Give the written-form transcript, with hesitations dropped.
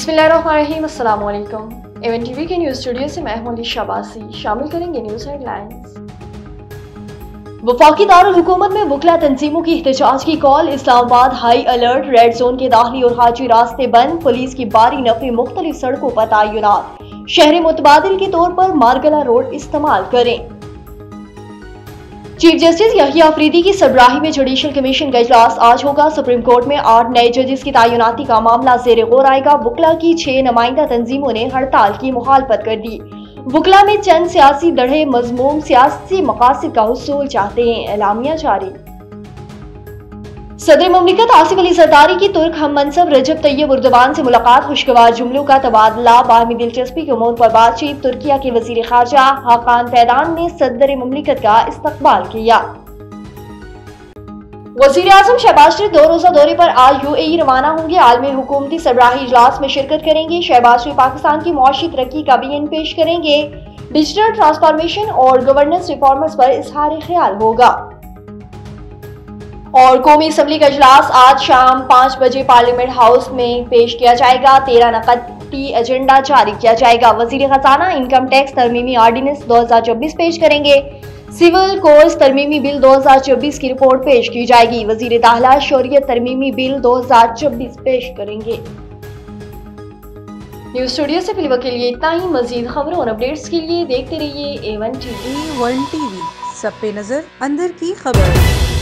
बिस्मिल्लाहिर्रहमानिर्रहीम, अस्सलाम वालेकुम। एवन टीवी के न्यूज़ स्टूडियो से मैं हूं शाबासी। शामिल करेंगे न्यूज़ हेडलाइंस। वफाकी दारुल हुकूमत में वकला तंजीमों की एहतजाज की call. Islamabad high alert, red zone के दाखिली और हाजी रास्ते बंद। पुलिस की बारी नफरी मुख्तलिफ सड़कों पर तैनात। शहर मुतबादिल के तौर पर मारगला रोड इस्तेमाल करें। चीफ जस्टिस यहिया अफरीदी की सरबराही में जुडिशल कमीशन का इजलास आज होगा। सुप्रीम कोर्ट में 8 नए जजेस की तैनाती का मामला जेर गौर आएगा। वकला की 6 नुमाइंदा तंजीमों ने हड़ताल की मुखालफत कर दी। वकला में चंद सियासी दड़े मजमूम सियासी मकासद का हुसूल चाहते हैं, एलामिया जारी। सदर ममलिकत आसिफ अली जरदारी की तुर्क हम मनसब रजब तैयब उर्दवान से मुलाकात। खुशगवार जुमलों का तबादला, बाहमी दिलचस्पी के उमूर पर बातचीत। तुर्किया के वजीर खारजा हाकान फैदान ने सदर ममलिकत का इस्तकबाल किया। वजीर आजम शहबाज शरीफ 2 रोजा दौरे पर आज UAE रवाना होंगे। आलमी हुकूमती सरबराही इजलास में शिरकत करेंगे। शहबाज शरीफ पाकिस्तान की मुआशी तरक्की का बयान पेश करेंगे। डिजिटल ट्रांसफॉर्मेशन और गवर्नेंस रिफॉर्म्स पर इजहार ख्याल होगा। और कौमी असम्बली का इजलास आज शाम 5 बजे पार्लियामेंट हाउस में पेश किया जाएगा। 13 नकदी एजेंडा जारी किया जाएगा। वजीर खजाना इनकम टैक्स तरमीमी आर्डिनेंस 2024 पेश करेंगे। सिविल कोर्स तरमीमी बिल 2024 की रिपोर्ट पेश की जाएगी। वजीर दाखिला शौरियत तरमीमी बिल 2024 पेश करेंगे। न्यूज़ स्टूडियो से फिलहाल के लिए इतना ही। मजीद खबरों और अपडेट्स के लिए देखते रहिए A1 TV। A1 TV, सब पे नजर, अंदर की खबर।